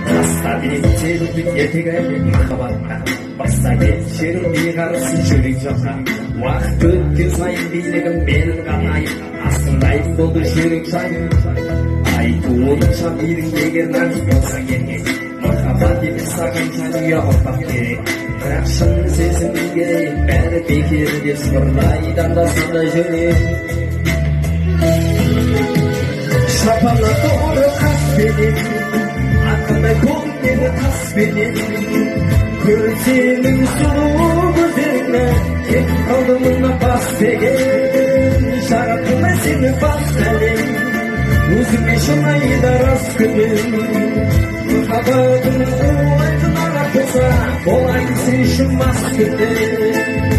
Hasta bir yetegaylı makabatla Basta geçirim bir arası çürük жақа Уақыт өткен сайын билігім менің қанайып Астындайым болды жүрек жайым Айтуынша билігіндегі нағыз болса керек Махаббат емес саған жанұя ұрпақ керек Бірақ шын сезімім керек бәрі бекер деп сыбырлайды анда-санда жүрек Шапалақ ұры қаспенен Атқандай көңілі таспенен Көрсенің сұлу көздеріңе Кеп қалды мұна бас деген Жаратылмай сені бас әлем Өзіңе шынайда рас күнім Махаббатым олайтын арақ болса Болайын сен үшін мас күнде